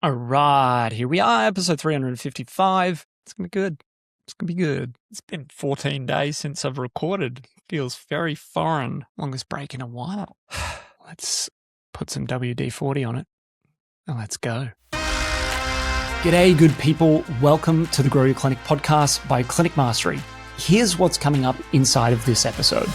All right, here we are, episode 355. It's going to be good. It's going to be good. It's been 14 days since I've recorded. Feels very foreign. Longest break in a while. Let's put some WD-40 on it and let's go. G'day, good people. Welcome to the Grow Your Clinic podcast by Clinic Mastery. Here's what's coming up inside of this episode.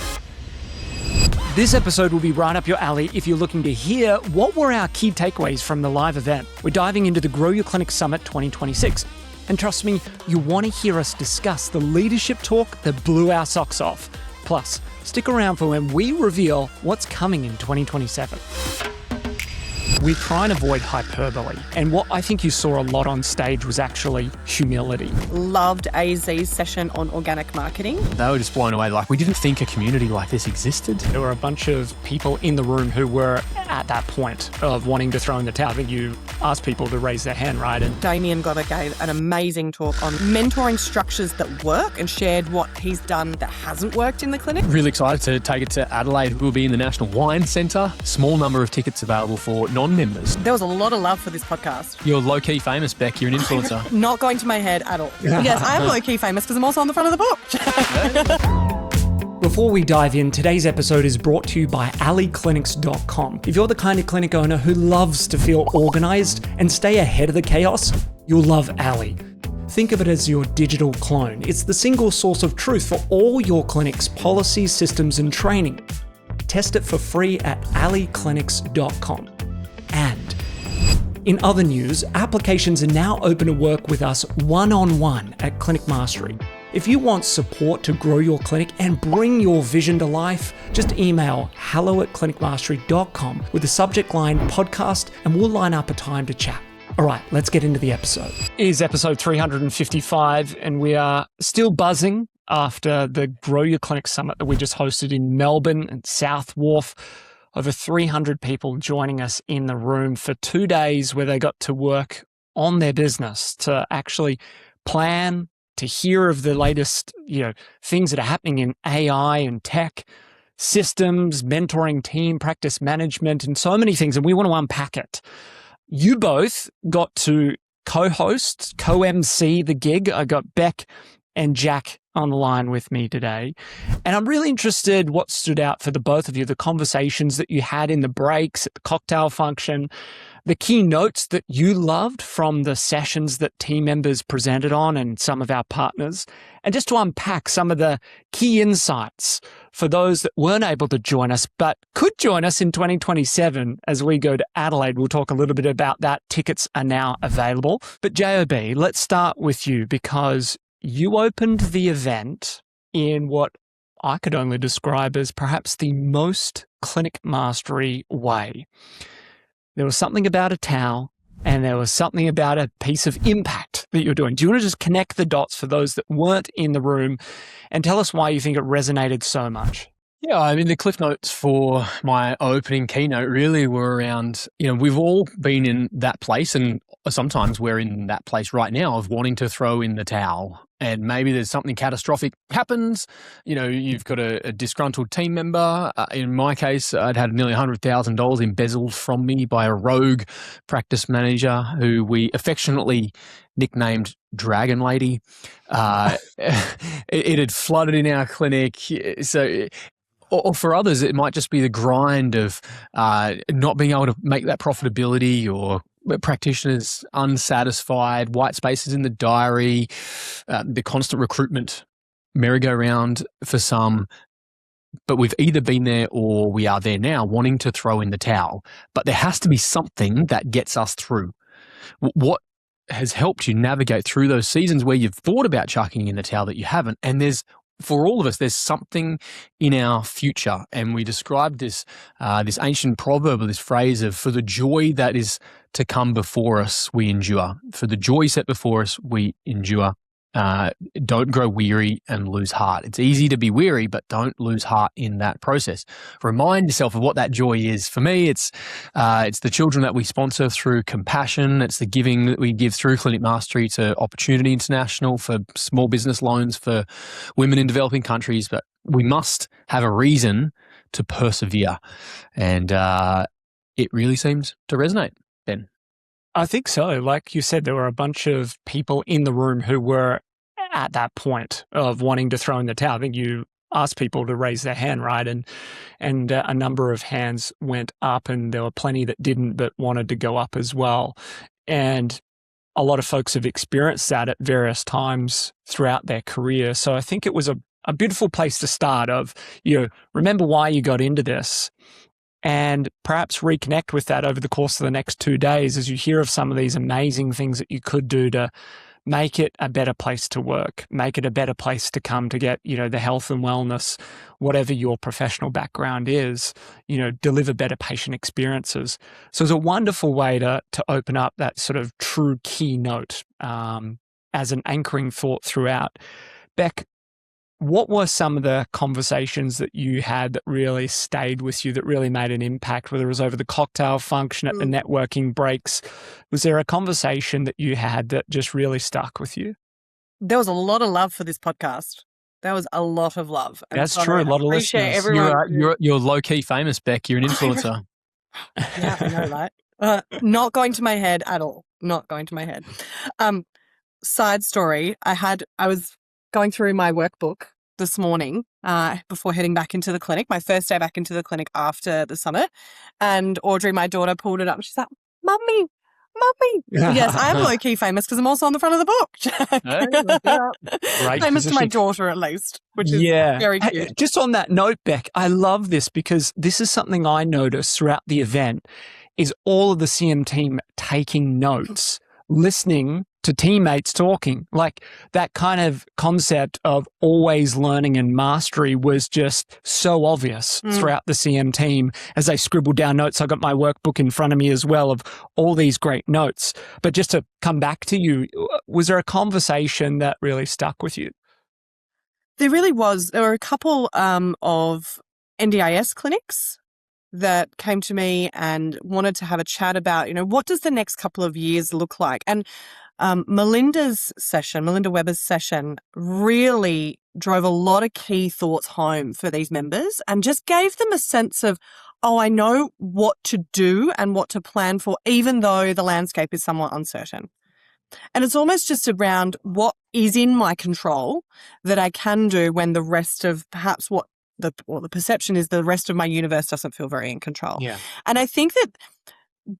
This episode will be right up your alley if you're looking to hear what were our key takeaways from the live event. We're diving into the Grow Your Clinic Summit 2026. And trust me, you want to hear us discuss the leadership talk that blew our socks off. Plus, stick around for when we reveal what's coming in 2027. We try and avoid hyperbole, and what I think you saw a lot on stage was actually humility. Loved AZ's session on organic marketing. They were just blown away. Like, we didn't think a community like this existed. There were a bunch of people in the room who were at that point of wanting to throw in the towel. I think you asked people to raise their hand, right? And Damien Goddard gave an amazing talk on mentoring structures that work and shared what he's done that hasn't worked in the clinic. Really excited to take it to Adelaide. We'll be in the National Wine Centre. Small number of tickets available for non-members. There was a lot of love for this podcast. You're low-key famous, Beck. You're an influencer. Not going to my head at all. Yes, I am low-key famous because I'm also on the front of the book. Before we dive in, today's episode is brought to you by allieclinics.com. If you're the kind of clinic owner who loves to feel organised and stay ahead of the chaos, you'll love Allie. Think of it as your digital clone. It's the single source of truth for all your clinic's policies, systems, and training. Test it for free at allieclinics.com. And in other news, applications are now open to work with us one-on-one at Clinic Mastery. If you want support to grow your clinic and bring your vision to life, just email hello@clinicmastery.com with the subject line podcast and we'll line up a time to chat. All right, let's get into the episode. It is episode 355 and we are still buzzing after the Grow Your Clinic Summit that we just hosted in Melbourne and South Wharf. Over 300 people joining us in the room for 2 days where they got to work on their business, to actually plan, to hear of the latest, things that are happening in AI and tech, systems, mentoring, team, practice management, and so many things. And we want to unpack it. You both got to co-host, co-MC the gig. I got Beck and Jack on the line with me today. And I'm really interested what stood out for the both of you, the conversations that you had in the breaks, at the cocktail function, the keynotes that you loved from the sessions that team members presented on and some of our partners, and just to unpack some of the key insights for those that weren't able to join us, but could join us in 2027 as we go to Adelaide. We'll talk a little bit about that. Tickets are now available. But JOB, let's start with you because you opened the event in what I could only describe as perhaps the most Clinic Mastery way. There was something about a towel and there was something about a piece of impact that you're doing. Do you want to just connect the dots for those that weren't in the room and tell us why you think it resonated so much? Yeah, I mean, the cliff notes for my opening keynote really were around, we've all been in that place, and sometimes we're in that place right now of wanting to throw in the towel. And maybe there's something catastrophic happens. You've got a disgruntled team member. In my case, I'd had nearly $100,000 embezzled from me by a rogue practice manager who we affectionately nicknamed Dragon Lady. It had flooded in our clinic. So, or for others, it might just be the grind of not being able to make that profitability, or practitioners unsatisfied, white spaces in the diary, the constant recruitment merry-go-round for some. But we've either been there or we are there now, wanting to throw in the towel. But there has to be something that gets us through. What has helped you navigate through those seasons where you've thought about chucking in the towel that you haven't? And for all of us, there's something in our future. And we described this ancient proverb, or this phrase of, for the joy that is to come before us, we endure. For the joy set before us, we endure. Don't grow weary and lose heart. It's easy to be weary, but don't lose heart in that process. Remind yourself of what that joy is. For me, it's the children that we sponsor through Compassion. It's the giving that we give through Clinic Mastery to Opportunity International for small business loans for women in developing countries. But we must have a reason to persevere. And it really seems to resonate, Ben. I think so. Like you said, there were a bunch of people in the room who were at that point of wanting to throw in the towel. I think you asked people to raise their hand, right? And a number of hands went up, and there were plenty that didn't but wanted to go up as well. And a lot of folks have experienced that at various times throughout their career. So I think it was a beautiful place to start of, remember why you got into this, and perhaps reconnect with that over the course of the next 2 days as you hear of some of these amazing things that you could do to make it a better place to work, make it a better place to come to get, the health and wellness, whatever your professional background is, deliver better patient experiences. So it's a wonderful way to open up that sort of true keynote as an anchoring thought throughout. Beck, what were some of the conversations that you had that really stayed with you, that really made an impact, whether it was over the cocktail function at the networking breaks? Was there a conversation that you had that just really stuck with you? There was a lot of love for this podcast. There was a lot of love. That's true. A lot of listeners. Everyone. You're low-key famous, Beck. You're an influencer. Yeah, I know, right? Not going to my head at all. Not going to my head. Side story, I was going through my workbook this morning before heading back into the clinic, my first day back into the clinic after the summit. And Audrey, my daughter, pulled it up. She's like, Mummy. Yes, I am low-key famous because I'm also on the front of the book. Right. Famous to my daughter, at least, which is very cute. Just on that note, Beck, I love this because this is something I noticed throughout the event is all of the CM team taking notes, listening to teammates talking. Like that kind of concept of always learning and mastery was just so obvious throughout the CM team as they scribbled down notes. I got my workbook in front of me as well of all these great notes. But just to come back to you, was there a conversation that really stuck with you? There really was. There were a couple of NDIS clinics that came to me and wanted to have a chat about, what does the next couple of years look like? And Melinda Weber's session really drove a lot of key thoughts home for these members and just gave them a sense of, I know what to do and what to plan for, even though the landscape is somewhat uncertain. And it's almost just around what is in my control that I can do when the rest of perhaps what the perception is the rest of my universe doesn't feel very in control. Yeah. And I think that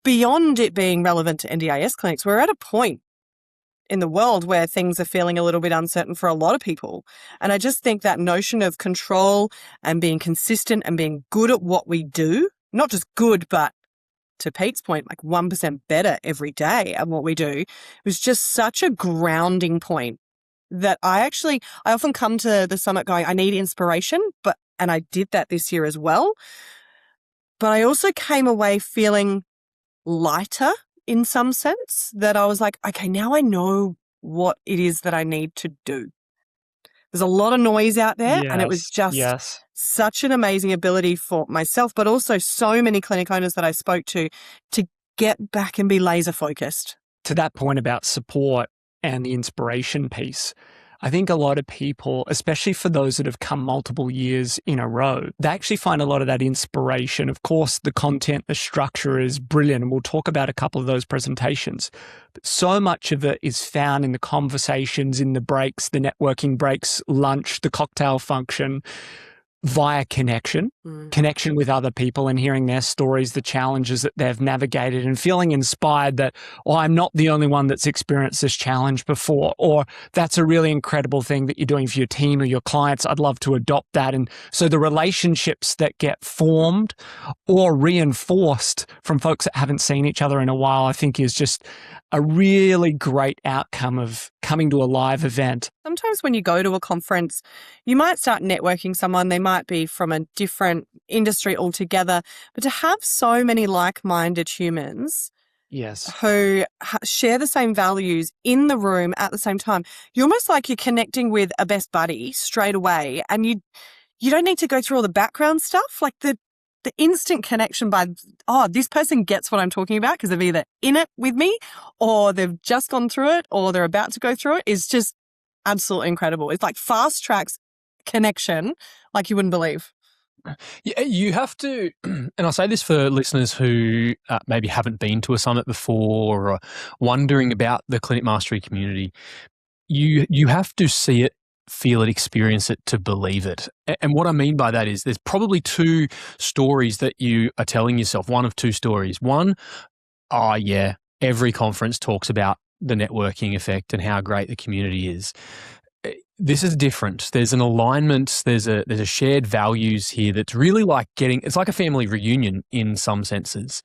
beyond it being relevant to NDIS clinics, we're at a point in the world where things are feeling a little bit uncertain for a lot of people. And I just think that notion of control and being consistent and being good at what we do, not just good, but to Pete's point, like 1% better every day at what we do, was just such a grounding point that I often come to the summit going, I need inspiration, and I did that this year as well. But I also came away feeling lighter in some sense, that I was like, okay, now I know what it is that I need to do. There's a lot of noise out there, and it was just such an amazing ability for myself, but also so many clinic owners that I spoke to get back and be laser focused. To that point about support and the inspiration piece, I think a lot of people, especially for those that have come multiple years in a row, they actually find a lot of that inspiration. Of course, the content, the structure is brilliant, and we'll talk about a couple of those presentations. But so much of it is found in the conversations, in the breaks, the networking breaks, lunch, the cocktail function, via connection with other people and hearing their stories, the challenges that they've navigated, and feeling inspired that, I'm not the only one that's experienced this challenge before, or that's a really incredible thing that you're doing for your team or your clients. I'd love to adopt that. And so the relationships that get formed or reinforced from folks that haven't seen each other in a while, I think is just a really great outcome of coming to a live event. Sometimes when you go to a conference, you might start networking someone. They might be from a different industry altogether, but to have so many like-minded humans who share the same values in the room at the same time, you're almost like you're connecting with a best buddy straight away, and you don't need to go through all the background stuff. Like the instant connection by, this person gets what I'm talking about because they're either in it with me or they've just gone through it or they're about to go through it, is just absolutely incredible. It's like fast tracks connection like you wouldn't believe. Yeah, you have to, and I'll say this for listeners who maybe haven't been to a summit before or are wondering about the Clinic Mastery community. You have to see it, feel it, experience it to believe it. And what I mean by that is there's probably two stories that you are telling yourself, one of two stories. One, oh yeah, every conference talks about the networking effect and how great the community is. This is different. There's an alignment. There's a shared values here that's really like it's like a family reunion in some senses.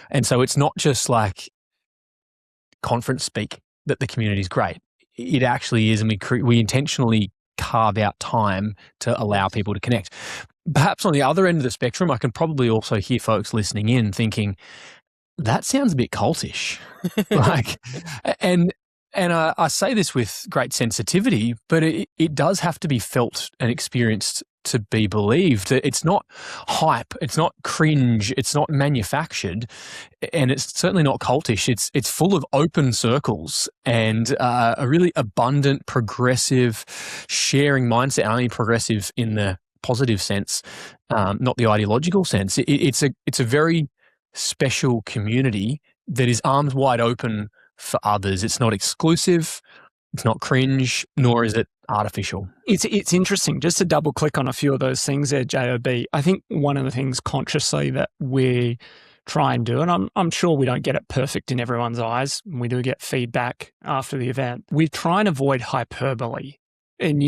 And so it's not just like conference speak that the community is great. It actually is, and we intentionally carve out time to allow people to connect. Perhaps on the other end of the spectrum, I can probably also hear folks listening in thinking, that sounds a bit cultish. And I say this with great sensitivity, but it does have to be felt and experienced to be believed. It's not hype, it's not cringe, it's not manufactured, and it's certainly not cultish. It's full of open circles and a really abundant, progressive, sharing mindset. I mean progressive in the positive sense, not the ideological sense. It's a very special community that is arms wide open for others. It's not exclusive, it's not cringe, nor is it artificial. It's interesting, just to double click on a few of those things there, JOB. I think one of the things consciously that we try and do, and I'm sure we don't get it perfect in everyone's eyes, we do get feedback after the event, we try and avoid hyperbole and,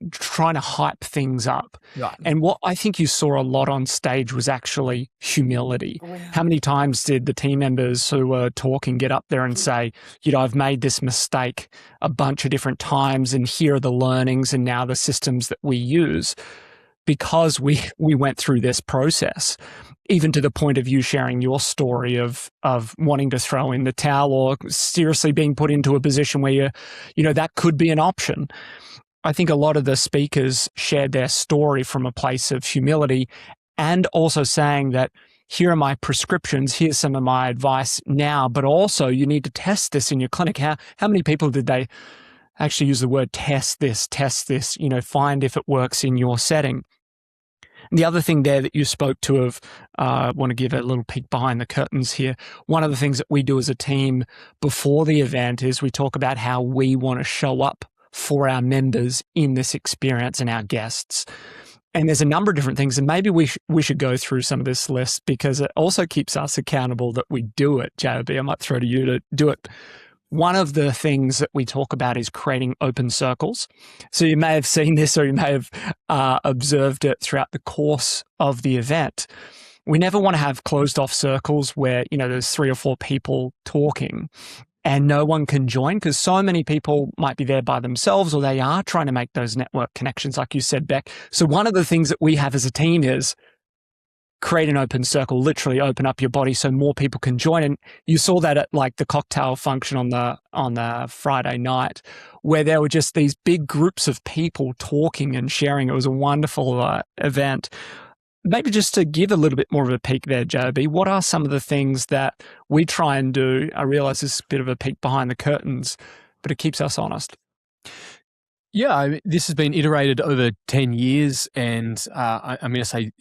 trying to hype things up. Right. And what I think you saw a lot on stage was actually humility. Oh, yeah. How many times did the team members who were talking get up there and say, I've made this mistake a bunch of different times and here are the learnings and now the systems that we use because we went through this process, even to the point of you sharing your story of wanting to throw in the towel or seriously being put into a position where that could be an option. I think a lot of the speakers shared their story from a place of humility and also saying that here are my prescriptions, here's some of my advice now, but also you need to test this in your clinic. How many people did they actually use the word test this, find if it works in your setting? And the other thing there that you spoke to of, I want to give a little peek behind the curtains here. One of the things that we do as a team before the event is we talk about how we want to show up for our members in this experience and our guests. And there's a number of different things, and maybe we should go through some of this list because it also keeps us accountable that we do it. JOB, I might throw to you to do it. One of the things that we talk about is creating open circles. So you may have seen this or you may have observed it throughout the course of the event. We never want to have closed off circles where, there's 3 or 4 people talking and no one can join because so many people might be there by themselves or they are trying to make those network connections, like you said, Beck. So one of the things that we have as a team is create an open circle, literally open up your body so more people can join. And you saw that at like the cocktail function on the Friday night where there were just these big groups of people talking and sharing. It was a wonderful event. Maybe just to give a little bit more of a peek there, JOB, what are some of the things that we try and do? I realize this is a bit of a peek behind the curtains, but it keeps us honest. Yeah, this has been iterated over 10 years and I'm going to say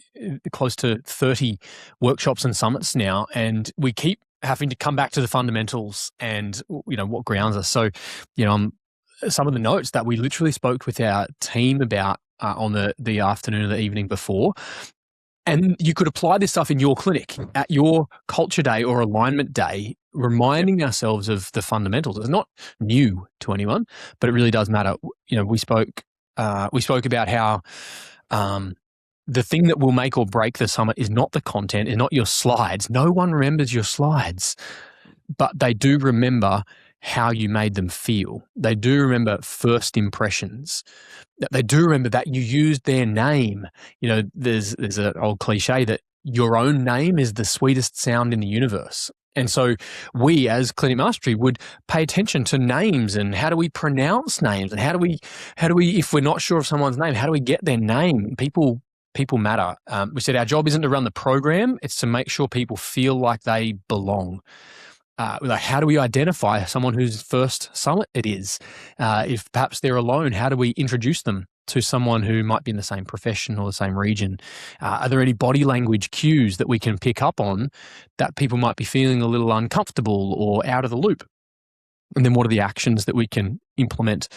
close to 30 workshops and summits now. And we keep having to come back to the fundamentals and, what grounds us. So, some of the notes that we literally spoke with our team about on the afternoon or the evening before. And you could apply this stuff in your clinic at your culture day or alignment day, reminding ourselves of the fundamentals. It's not new to anyone, but it really does matter. We spoke about how the thing that will make or break the summit is not the content, is not your slides. No one remembers your slides, but they do remember how you made them feel. They do remember first impressions. They do remember that you used their name. There's an old cliche that your own name is the sweetest sound in the universe. And so we as Clinic Mastery would pay attention to names and how do we pronounce names and how do we, if we're not sure of someone's name, how do we get their name? People matter. We said our job isn't to run the program, it's to make sure people feel like they belong. How do we identify someone whose first summit it is? If perhaps they're alone, how do we introduce them to someone who might be in the same profession or the same region? Are there any body language cues that we can pick up on that people might be feeling a little uncomfortable or out of the loop? And then what are the actions that we can implement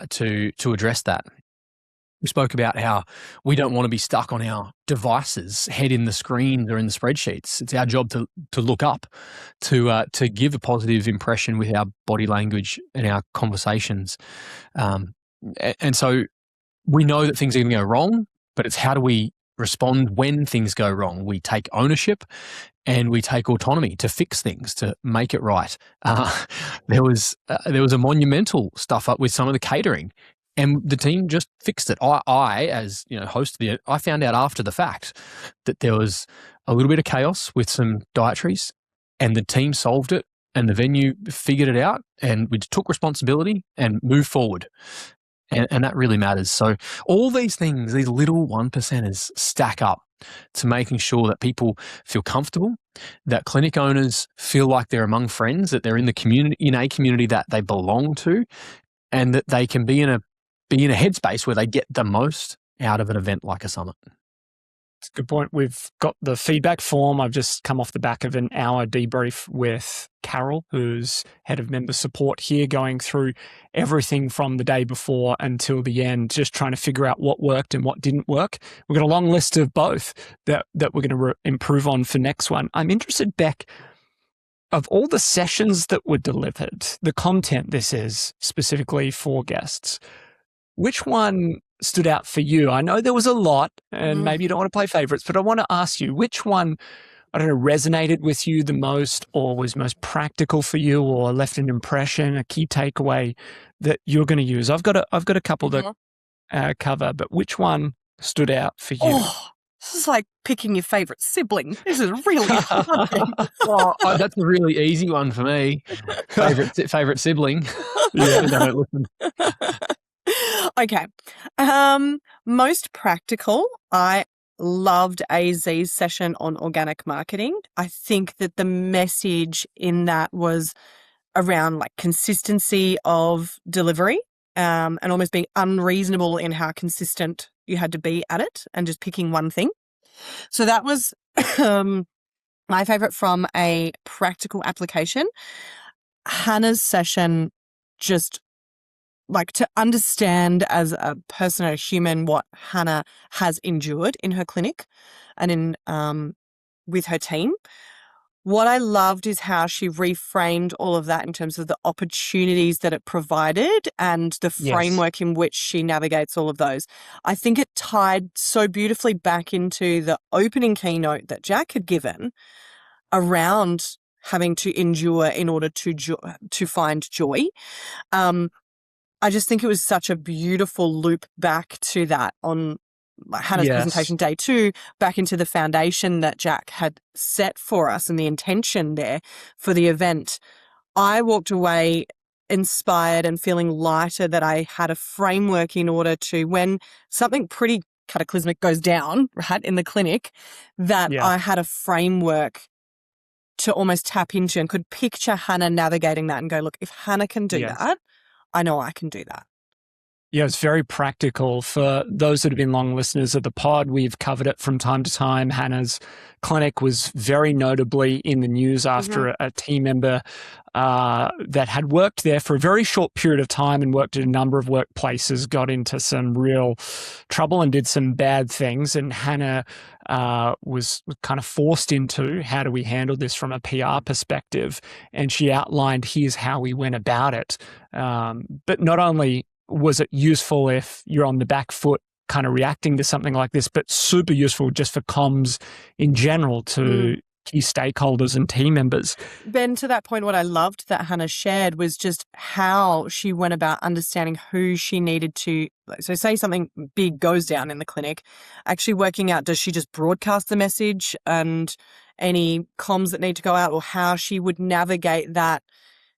to address that? We spoke about how we don't want to be stuck on our devices, head in the screens or in the spreadsheets. It's our job to look up, to give a positive impression with our body language and our conversations. And so we know that things are going to go wrong, but it's how do we respond when things go wrong? We take ownership and we take autonomy to fix things, to make it right. There was a monumental stuff up with some of the catering. And the team just fixed it. I as host of I found out after the fact that there was a little bit of chaos with some dietaries, and the team solved it, and the venue figured it out, and we took responsibility and moved forward. And that really matters. So all these things, these little 1%ers stack up to making sure that people feel comfortable, that clinic owners feel like they're among friends, that they're in a community that they belong to, and that they can be in a headspace where they get the most out of an event like a summit. That's a good point. We've got the feedback form. I've just come off the back of an hour debrief with Carol, who's head of member support here, going through everything from the day before until the end, just trying to figure out what worked and what didn't work. We've got a long list of both that we're going to improve on for next one. I'm interested, Beck, of all the sessions that were delivered, the content this is specifically for guests, which one stood out for you? I know there was a lot, and maybe you don't want to play favorites, but I want to ask you, which one, resonated with you the most, or was most practical for you, or left an impression, a key takeaway that you're going to use? I've got a couple to cover, but which one stood out for you? Oh, this is like picking your favorite sibling. This is really hard. That's a really easy one for me. Favorite sibling. Yeah, don't listen. Okay. Most practical, I loved AZ's session on organic marketing. I think that the message in that was around like consistency of delivery, and almost being unreasonable in how consistent you had to be at it and just picking one thing. So that was my favorite from a practical application. Hannah's session, just like to understand as a person, a human, what Hannah has endured in her clinic and in with her team. What I loved is how she reframed all of that in terms of the opportunities that it provided and the framework in which she navigates all of those. I think it tied so beautifully back into the opening keynote that Jack had given around having to endure in order to find joy. I just think it was such a beautiful loop back to that on Hannah's presentation day 2, back into the foundation that Jack had set for us and the intention there for the event. I walked away inspired and feeling lighter that I had a framework in order to, when something pretty cataclysmic goes down, right, in the clinic, that I had a framework to almost tap into and could picture Hannah navigating that and go, look, if Hannah can do that, I know I can do that. Yeah, it's very practical. For those that have been long listeners of the pod, we've covered it from time to time. Hannah's clinic was very notably in the news after a team member that had worked there for a very short period of time and worked at a number of workplaces, got into some real trouble and did some bad things. And Hannah was kind of forced into, how do we handle this from a PR perspective? And she outlined, here's how we went about it. But not only was it useful if you're on the back foot kind of reacting to something like this, but super useful just for comms in general to key stakeholders and team members. Ben, to that point, what I loved that Hannah shared was just how she went about understanding who she needed to, so say something big goes down in the clinic, actually working out, does she just broadcast the message and any comms that need to go out, or how she would navigate that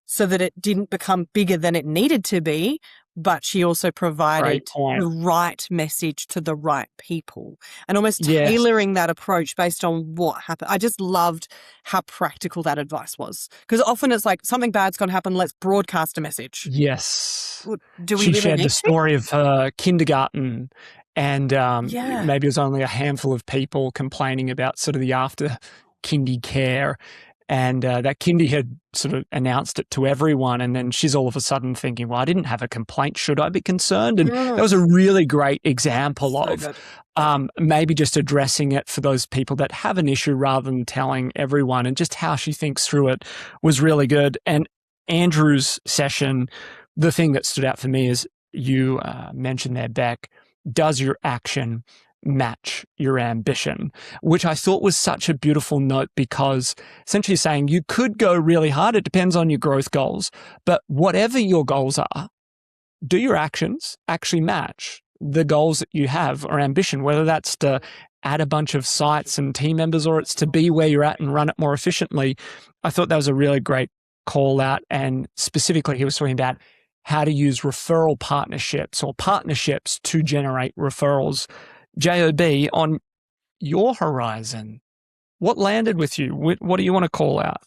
so that it didn't become bigger than it needed to be, but she also provided Great point. the right message to the right people and almost Yes. tailoring that approach based on what happened. I just loved how practical that advice was, because often it's like something bad's going to happen. Let's broadcast a messessage. Yes. Well, do we She really shared need the to? story of her kindergarten, and Yeah. maybe it was only a handful of people complaining about sort of the after kindy care. And that kindy had sort of announced it to everyone. And then she's all of a sudden thinking, well, I didn't have a complaint. Should I be concerned? And that was a really great example So of good. maybe just addressing it for those people that have an issue rather than telling everyone, and just how she thinks through it was really good. And Andrew's session, the thing that stood out for me is you mentioned there, Beck, does your action match your ambition, which I thought was such a beautiful note, because essentially saying you could go really hard. It depends on your growth goals, but whatever your goals are, do your actions actually match the goals that you have or ambition, whether that's to add a bunch of sites and team members or it's to be where you're at and run it more efficiently. I thought that was a really great call out. And specifically, he was talking about how to use referral partnerships or partnerships to generate referrals. JOB, on your horizon, what landed with you? What do you want to call out?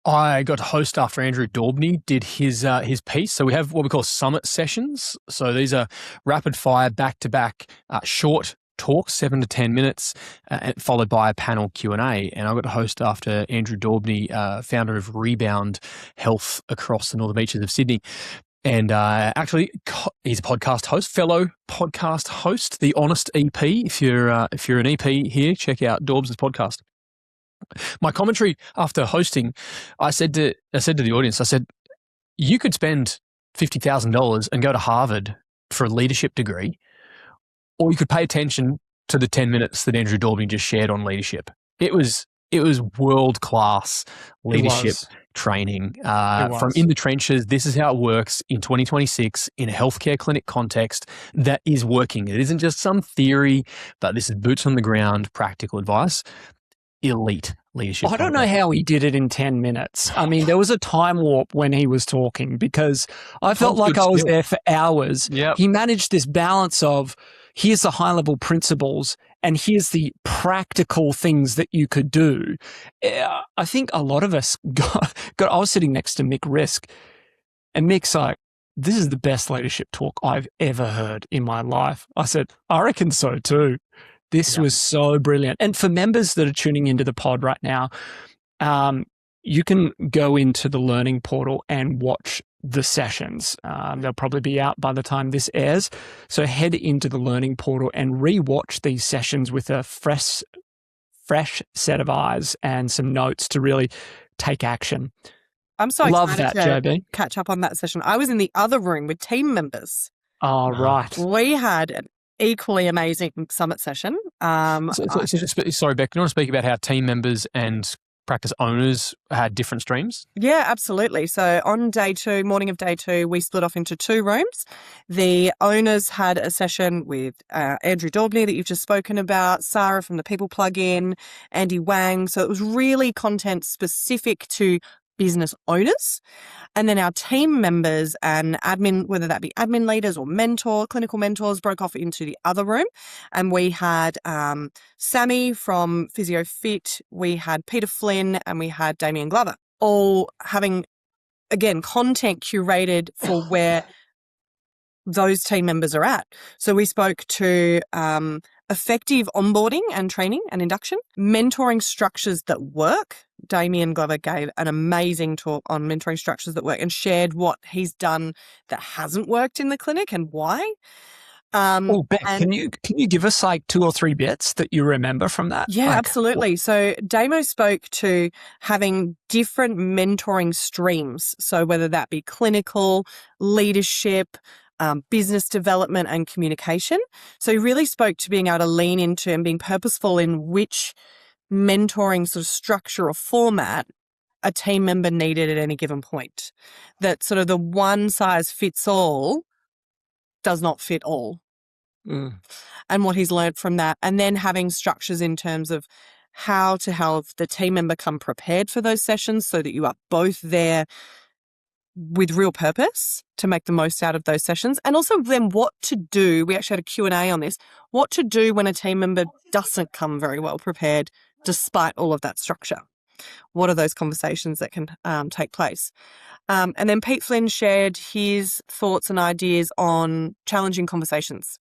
I got to host after Andrew Daubney did his piece. So we have what we call summit sessions. So these are rapid fire, back-to-back, short talks, 7 to 10 minutes, followed by a panel Q&A. And I got to host after Andrew Daubney, founder of Rebound Health across the northern beaches of Sydney. And actually, he's a podcast host, fellow podcast host, the Honest EP. If you're an EP here, check out Daubs' podcast. My commentary after hosting, I said to the audience, I said, you could spend $50,000 and go to Harvard for a leadership degree, or you could pay attention to the 10 minutes that Andrew Daubney just shared on leadership. It was world-class leadership training from in the trenches. This is how it works in 2026 in a healthcare clinic context that is working. It isn't just some theory, but this is boots on the ground, practical advice. Elite leadership. I don't know how he did it in 10 minutes. I mean, there was a time warp when he was talking, because I felt like I was there for hours. Yep. He managed this balance of, here's the high-level principles and here's the practical things that you could do. I think a lot of us I was sitting next to Mick Risk, and Mick's like, this is the best leadership talk I've ever heard in my life. I said, I reckon so too. This was so brilliant. And for members that are tuning into the pod right now, you can go into the learning portal and watch the sessions. They'll probably be out by the time this airs. So head into the learning portal and rewatch these sessions with a fresh set of eyes and some notes to really take action. I'm so Love excited that, to JB. catch up on that session. I was in the other room with team members. Oh, right. We had an equally amazing summit session. Sorry, Beck, do you want to speak about how team members and practice owners had different streams? Yeah, absolutely. So on morning of day two, we split off into two rooms. The owners had a session with Andrew Daubney that you've just spoken about, Sarah from the People Plugin, Andy Wang. So it was really content specific to business owners. And then our team members and admin, whether that be admin leaders or clinical mentors, broke off into the other room. And we had Sammy from Physio Fit, we had Peter Flynn, and we had Damien Glover, all having, again, content curated for where those team members are at. So we spoke to effective onboarding and training and induction, mentoring structures that work. Damien Glover gave an amazing talk on mentoring structures that work and shared what he's done that hasn't worked in the clinic and why. Beck, can you give us like 2 or 3 bits that you remember from that? Yeah, absolutely. So Damo spoke to having different mentoring streams. So whether that be clinical, leadership, business development and communication. So he really spoke to being able to lean into and being purposeful in which mentoring sort of structure or format a team member needed at any given point. That sort of the one size fits all does not fit all. And what he's learned from that. And then having structures in terms of how to help the team member come prepared for those sessions so that you are both there with real purpose to make the most out of those sessions. And also then what to do. We actually had a Q&A on this. What to do when a team member doesn't come very well prepared despite all of that structure. What are those conversations that can take place? And then Pete Flynn shared his thoughts and ideas on challenging conversations,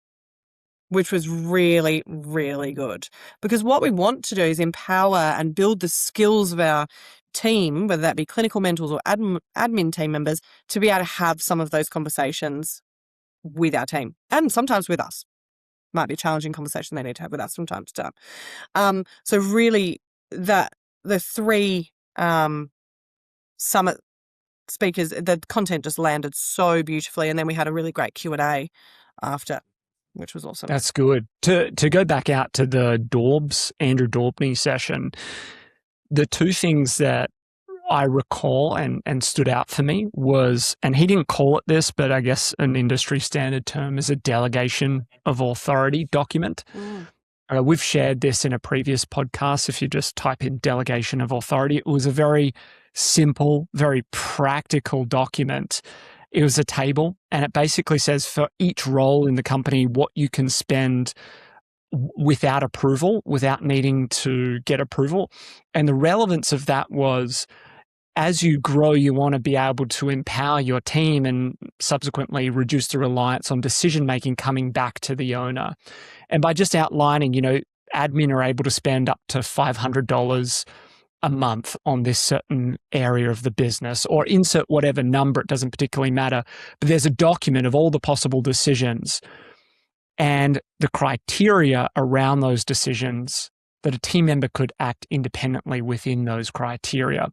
which was really, really good. Because what we want to do is empower and build the skills of our team, whether that be clinical mentors or admin team members, to be able to have some of those conversations with our team and sometimes with us. Might be a challenging conversation they need to have with us from time to time. So really the three summit speakers, the content just landed so beautifully. And then we had a really great Q&A after, which was awesome. That's good. To go back out to the Andrew Daubney session, the two things that I recall and stood out for me was, and he didn't call it this, but I guess an industry standard term is a delegation of authority document. We've shared this in a previous podcast. If you just type in delegation of authority, it was a very simple, very practical document. It was a table, and it basically says for each role in the company what you can spend without approval, without needing to get approval. And the relevance of that was, as you grow, you want to be able to empower your team and subsequently reduce the reliance on decision-making coming back to the owner. And by just outlining, admin are able to spend up to $500 a month on this certain area of the business, or insert whatever number, it doesn't particularly matter. But there's a document of all the possible decisions and the criteria around those decisions that a team member could act independently within those criteria.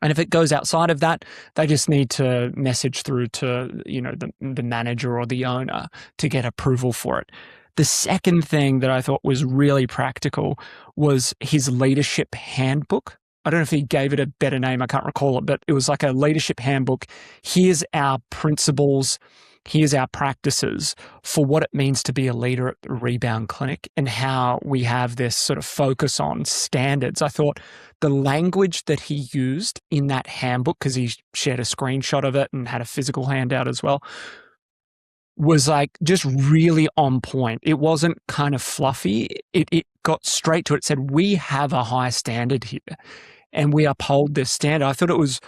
And if it goes outside of that, they just need to message through to, the manager or the owner to get approval for it. The second thing that I thought was really practical was his leadership handbook. I don't know if he gave it a better name, I can't recall it, but it was like a leadership handbook. Here's our principles, here's our practices for what it means to be a leader at the Rebound Clinic and how we have this sort of focus on standards. I thought the language that he used in that handbook, because he shared a screenshot of it and had a physical handout as well, was like just really on point. It wasn't kind of fluffy. It got straight to it. It said, we have a high standard here and we uphold this standard. I thought it was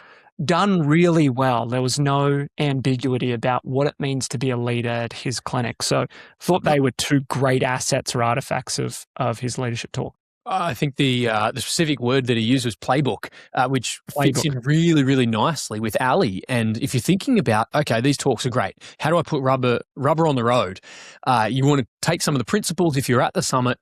done really well. There was no ambiguity about what it means to be a leader at his clinic. So I thought they were two great assets or artifacts of his leadership talk. I think the specific word that he used was playbook, which fits in really, really nicely with Allie. And if you're thinking about, okay, these talks are great. How do I put rubber on the road? You want to take some of the principles, if you're at the summit,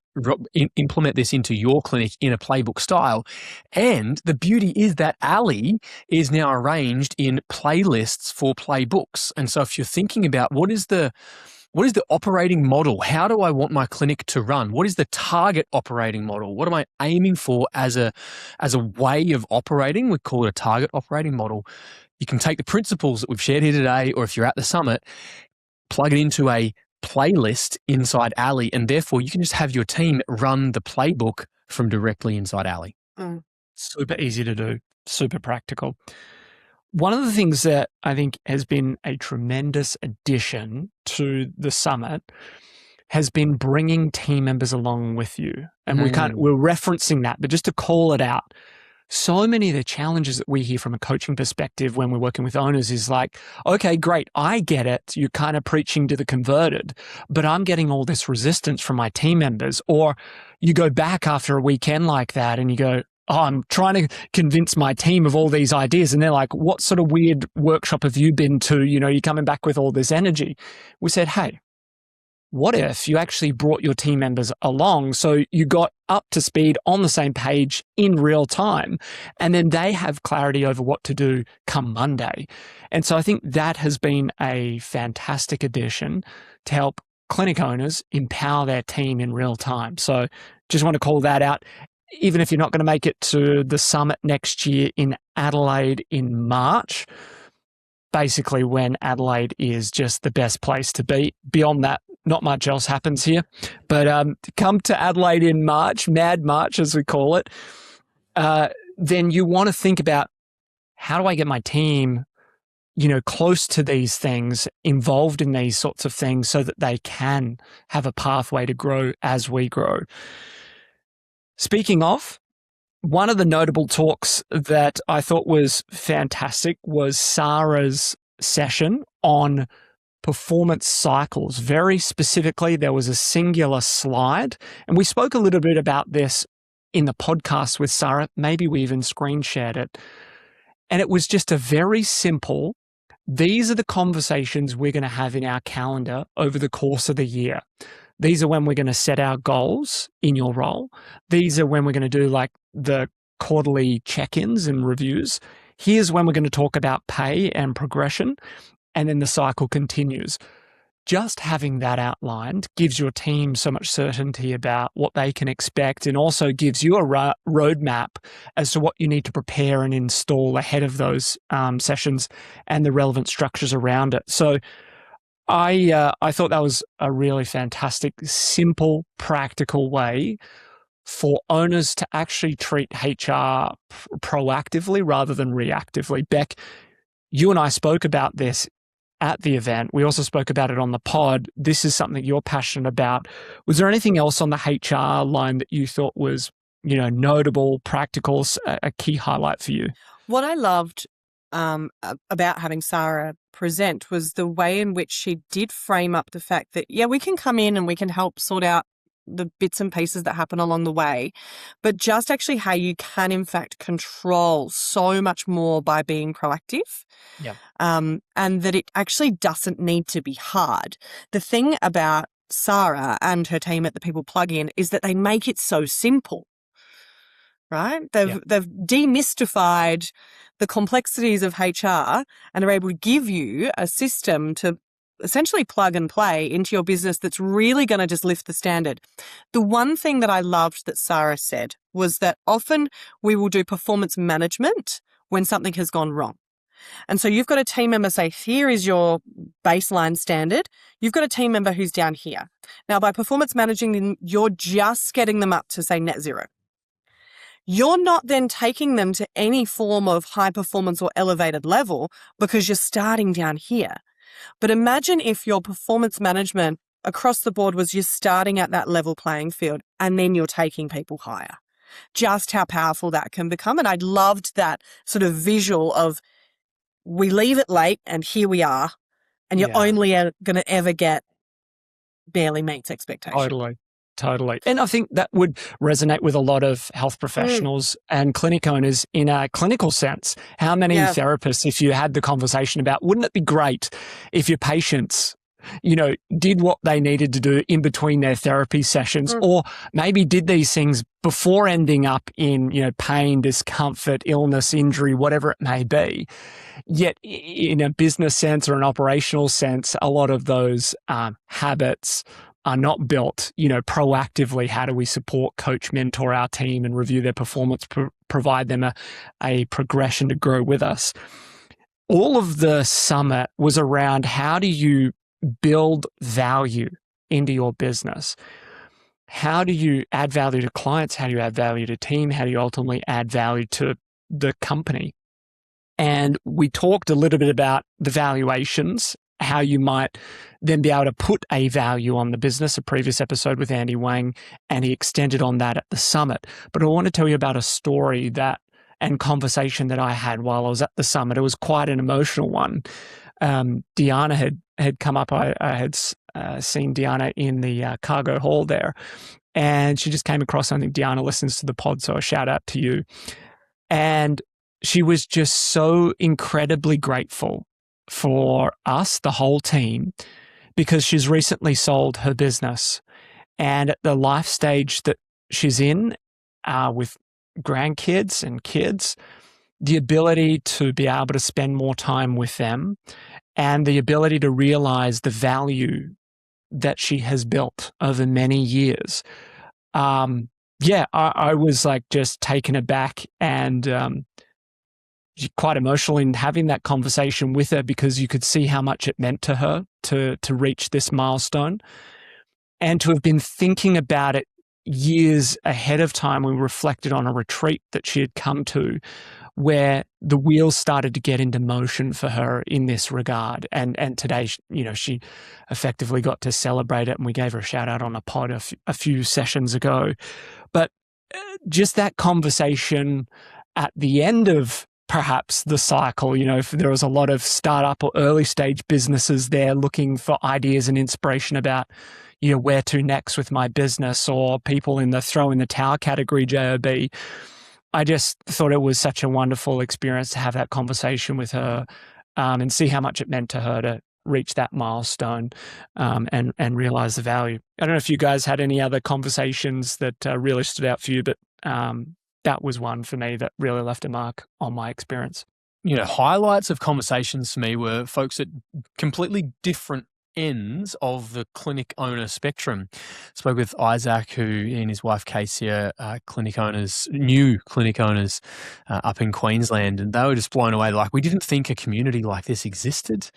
implement this into your clinic in a playbook style. And the beauty is that Allie is now arranged in playlists for playbooks. And so if you're thinking about what is the operating model? How do I want my clinic to run? What is the target operating model? What am I aiming for as a way of operating? We call it a target operating model. You can take the principles that we've shared here today, or if you're at the summit, plug it into a playlist inside Allie, and therefore you can just have your team run the playbook from directly inside Allie. Super easy to do, super practical. One of the things that I think has been a tremendous addition to the summit has been bringing team members along with you. And we're referencing that, but just to call it out, so many of the challenges that we hear from a coaching perspective when we're working with owners is like, okay, great, I get it. You're kind of preaching to the converted, but I'm getting all this resistance from my team members. Or you go back after a weekend like that and you go, oh, I'm trying to convince my team of all these ideas. And they're like, what sort of weird workshop have you been to? You're coming back with all this energy. We said, hey, what if you actually brought your team members along so you got up to speed on the same page in real time, and then they have clarity over what to do come Monday? And so I think that has been a fantastic addition to help clinic owners empower their team in real time. So just want to call that out. Even if you're not going to make it to the summit next year in Adelaide in March, basically when Adelaide is just the best place to be. Beyond that, not much else happens here. But come to Adelaide in March, Mad March as we call it, then you want to think about, how do I get my team close to these things, involved in these sorts of things so that they can have a pathway to grow as we grow. Speaking of, one of the notable talks that I thought was fantastic was Sarah's session on performance cycles. Very specifically, there was a singular slide, and we spoke a little bit about this in the podcast with Sarah. Maybe we even screen shared it. And it was just a very simple, these are the conversations we're going to have in our calendar over the course of the year. These are when we're going to set our goals in your role. These are when we're going to do like the quarterly check-ins and reviews. Here's when we're going to talk about pay and progression. And then the cycle continues. Just having that outlined gives your team so much certainty about what they can expect, and also gives you a roadmap as to what you need to prepare and install ahead of those sessions and the relevant structures around it. So I thought that was a really fantastic, simple, practical way for owners to actually treat HR proactively rather than reactively. Beck, you and I spoke about this at the event. We also spoke about it on the pod. This is something you're passionate about. Was there anything else on the HR line that you thought was, notable, practical, a key highlight for you? What I loved about having Sarah present was the way in which she did frame up the fact that, we can come in and we can help sort out the bits and pieces that happen along the way, but just actually how you can in fact control so much more by being proactive. Yeah. And that it actually doesn't need to be hard. The thing about Sarah and her team at the People Plugin is that they make it so simple, right? They've demystified the complexities of HR and are able to give you a system to essentially plug and play into your business that's really going to just lift the standard. The one thing that I loved that Sarah said was that often we will do performance management when something has gone wrong. And so you've got a team member say, here is your baseline standard. You've got a team member who's down here. Now, by performance managing them, you're just getting them up to, say, net zero. You're not then taking them to any form of high performance or elevated level because you're starting down here. But imagine if your performance management across the board was you're starting at that level playing field and then you're taking people higher. Just how powerful that can become. And I loved that sort of visual of we leave it late and here we are, and you're only going to ever get barely meets expectation. Totally. And I think that would resonate with a lot of health professionals and clinic owners in a clinical sense. How many therapists, if you had the conversation about, wouldn't it be great if your patients, did what they needed to do in between their therapy sessions, or maybe did these things before ending up in, pain, discomfort, illness, injury, whatever it may be. Yet in a business sense or an operational sense, a lot of those habits are not built, proactively. How do we support, coach, mentor our team and review their performance, provide them a progression to grow with us? All of the summit was around how do you build value into your business? How do you add value to clients? How do you add value to team? How do you ultimately add value to the company? And we talked a little bit about the valuations, how you might then be able to put a value on the business, a previous episode with Andy Wang, and he extended on that at the summit. But I want to tell you about a story and conversation that I had while I was at the summit. It was quite an emotional one. Deanna had come up. I had seen Deanna in the cargo hall there, and she just came across. I think Deanna listens to the pod, so a shout out to you. And she was just so incredibly grateful for us, the whole team, because she's recently sold her business, and at the life stage that she's in with grandkids and kids, the ability to be able to spend more time with them and the ability to realize the value that she has built over many years. I was like just taken aback and quite emotional in having that conversation with her, because you could see how much it meant to her to reach this milestone, and to have been thinking about it years ahead of time. We reflected on a retreat that she had come to where the wheels started to get into motion for her in this regard. And today, she effectively got to celebrate it, and we gave her a shout out on a pod a few sessions ago. But just that conversation at the end of perhaps the cycle, there was a lot of startup or early stage businesses there looking for ideas and inspiration about, where to next with my business, or people in the throw in the towel category, JOB. I just thought it was such a wonderful experience to have that conversation with her, and see how much it meant to her to reach that milestone, and realize the value. I don't know if you guys had any other conversations that really stood out for you, but that was one for me that really left a mark on my experience. Highlights of conversations for me were folks at completely different ends of the clinic owner spectrum. Spoke with Isaac, who and his wife Casey are new clinic owners up in Queensland, and they were just blown away. Like, we didn't think a community like this existed.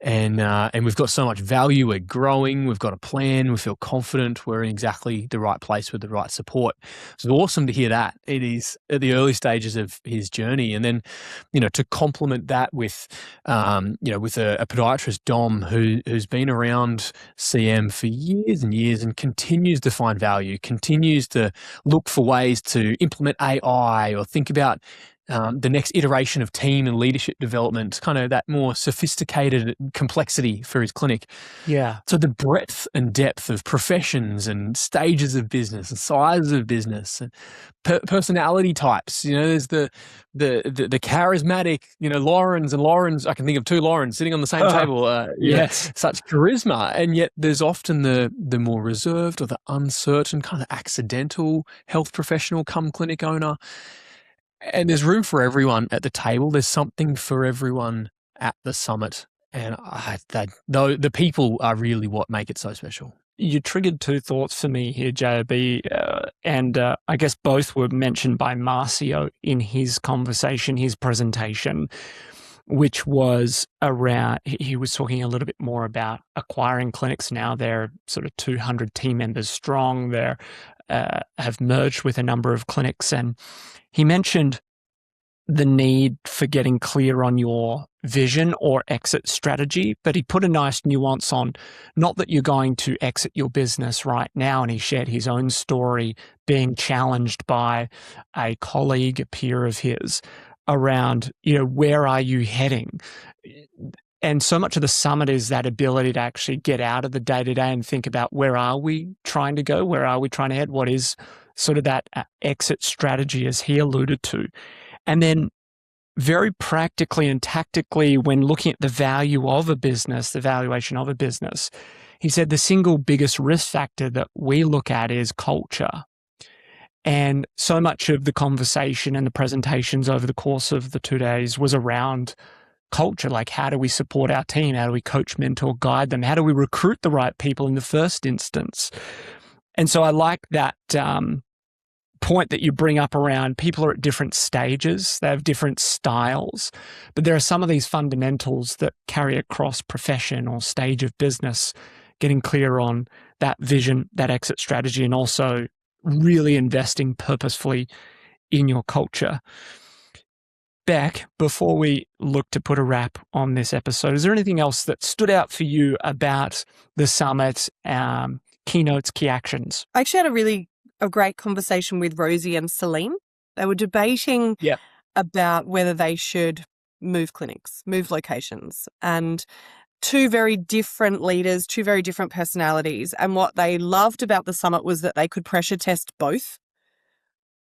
And we've got so much value. We're growing. We've got a plan. We feel confident. We're in exactly the right place with the right support. It's awesome to hear that. It is at the early stages of his journey, and then, to complement that with, with a podiatrist, Dom, who's been around CM for years and years and continues to find value, continues to look for ways to implement AI or think about the next iteration of team and leadership development, kind of that more sophisticated complexity for his clinic. Yeah. So the breadth and depth of professions and stages of business and sizes of business and personality types. There's the charismatic, Laurens. I can think of two Laurens sitting on the same table. Yes. Such charisma. And yet there's often the more reserved or the uncertain, kind of accidental health professional come clinic owner. And there's room for everyone at the table. There's something for everyone at the summit. And the people are really what make it so special. You triggered two thoughts for me here, JOB, and I guess both were mentioned by Marcio in his conversation, his presentation, which was around, he was talking a little bit more about acquiring clinics now. They're sort of 200 team members strong. They're have merged with a number of clinics, and he mentioned the need for getting clear on your vision or exit strategy, but he put a nice nuance on, not that you're going to exit your business right now. And he shared his own story being challenged by a colleague, a peer of his, around, where are you heading? And so much of the summit is that ability to actually get out of the day-to-day and think about, where are we trying to go? Where are we trying to head? What is sort of that exit strategy, as he alluded to? And then very practically and tactically, when looking at the value of a business, the valuation of a business, he said the single biggest risk factor that we look at is culture. And so much of the conversation and the presentations over the course of the 2 days was around culture. Like, how do we support our team? How do we coach, mentor, guide them? How do we recruit the right people in the first instance? And so I like that point that you bring up around people are at different stages. They have different styles, but there are some of these fundamentals that carry across profession or stage of business, getting clear on that vision, that exit strategy, and also really investing purposefully in your culture. Beck, before we look to put a wrap on this episode, is there anything else that stood out for you about the summit, keynotes, key actions? I actually had a great conversation with Rosie and Celine. They were debating about whether they should move clinics, move locations, and two very different leaders, two very different personalities. And what they loved about the summit was that they could pressure test both.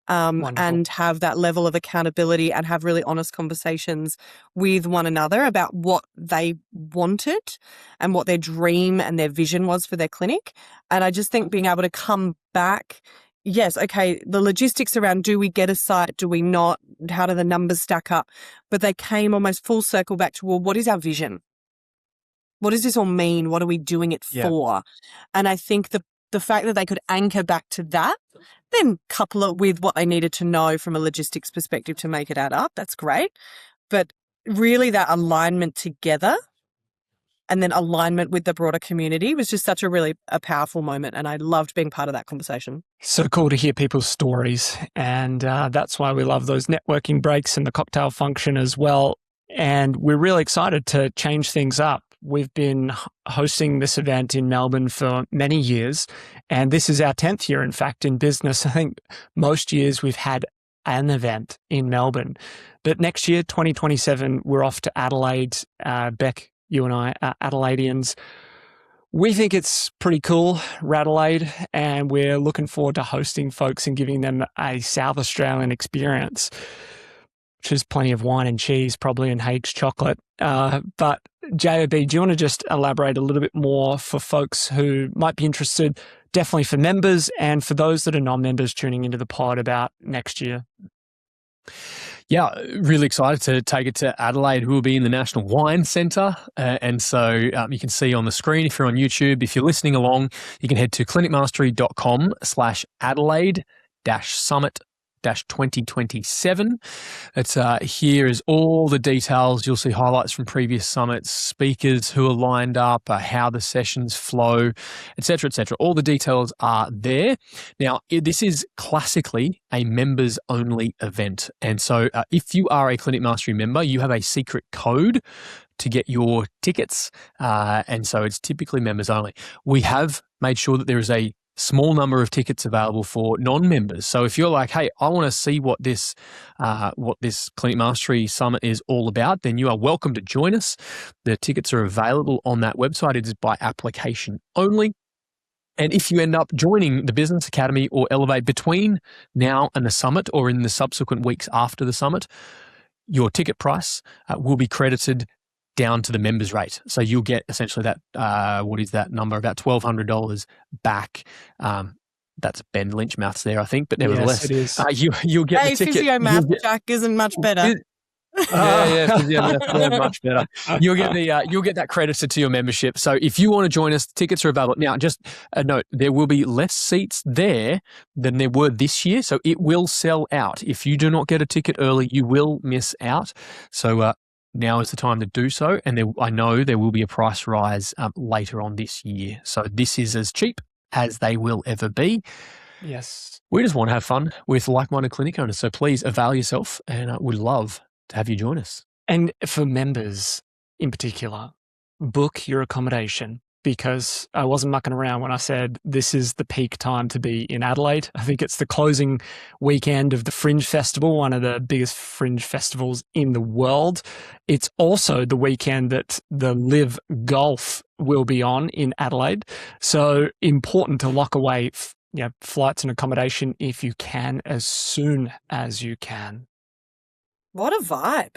And have that level of accountability and have really honest conversations with one another about what they wanted and what their dream and their vision was for their clinic. And I just think being able to come back, yes, okay, the logistics around, do we get a site, do we not, how do the numbers stack up? But they came almost full circle back to, well, what is our vision? What does this all mean? What are we doing it for? And I think the fact that they could anchor back to that, then couple it with what they needed to know from a logistics perspective to make it add up, that's great. But really that alignment together and then alignment with the broader community was just such a powerful moment. And I loved being part of that conversation. So cool to hear people's stories. And that's why we love those networking breaks and the cocktail function as well. And we're really excited to change things up. We've been hosting this event in Melbourne for many years, and this is our 10th year, in fact, in business. I think most years we've had an event in Melbourne. But next year, 2027, we're off to Adelaide. Beck, you and I are Adelaideans. We think it's pretty cool, Adelaide, and we're looking forward to hosting folks and giving them a South Australian experience, which is plenty of wine and cheese, probably, and Hague's chocolate. But JOB, do you want to just elaborate a little bit more for folks who might be interested, definitely for members and for those that are non-members tuning into the pod about next year? Yeah, really excited to take it to Adelaide, who will be in the National Wine Centre. And so you can see on the screen if you're on YouTube. If you're listening along, you can head to clinicmastery.com/Adelaide-Summit 2027. It's here is all the details. You'll see highlights from previous summits, speakers who are lined up, how the sessions flow, etc., etc. All the details are there. Now, this is classically a members-only event, and so if you are a Clinic Mastery member, you have a secret code to get your tickets, and so it's typically members only. We have made sure that there is a small number of tickets available for non-members. So if you're like, hey, I want to see what this Clinic Mastery Summit is all about, then you are welcome to join us. The tickets are available on that website. It is by application only. And if you end up joining the Business Academy or Elevate between now and the summit, or in the subsequent weeks after the summit, your ticket price will be credited down to the members rate. So you'll get essentially that, what is that number? About $1,200 back. That's Ben Lynch maths there, I think, but nevertheless, yes, it is. You'll get the ticket. Physio math, Jack, isn't much better. Physio math, much better. You'll get that credited to your membership. So if you want to join us, tickets are available. Now, just a note, there will be less seats there than there were this year, so it will sell out. If you do not get a ticket early, you will miss out. So now is the time to do so, and I know there will be a price rise later on this year. So this is as cheap as they will ever be. Yes. We just want to have fun with like-minded clinic owners, so please avail yourself, and we'd love to have you join us. And for members in particular, book your accommodation, because I wasn't mucking around when I said this is the peak time to be in Adelaide. I think it's the closing weekend of the Fringe Festival, one of the biggest Fringe festivals in the world. It's also the weekend that the LIV Golf will be on in Adelaide. So important to lock away flights and accommodation if you can, as soon as you can. What a vibe.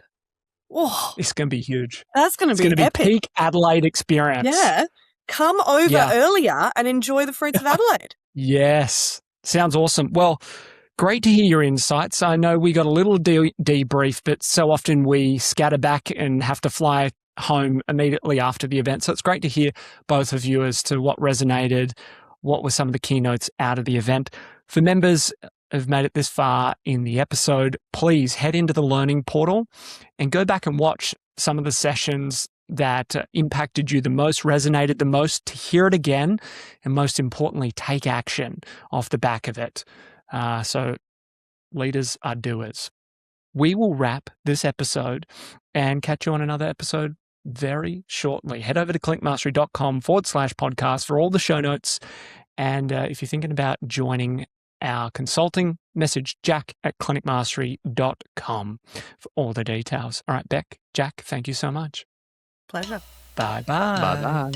Oh, it's going to be huge. That's going to be epic. It's going to be peak Adelaide experience. Yeah. Come over earlier and enjoy the fruits of Adelaide. Yes. Sounds awesome. Well, great to hear your insights. I know we got a little debrief, but so often we scatter back and have to fly home immediately after the event. So it's great to hear both of you as to what resonated, what were some of the keynotes out of the event. For members who've made it this far in the episode, please head into the learning portal and go back and watch some of the sessions that impacted you the most, resonated the most, to hear it again, and most importantly, take action off the back of it. So leaders are doers. We will wrap this episode and catch you on another episode very shortly. Head over to clinicmastery.com/podcast for all the show notes. And if you're thinking about joining our consulting, message jack@clinicmastery.com for all the details. All right, Beck, Jack, thank you so much. Pleasure. Bye-bye. Bye-bye.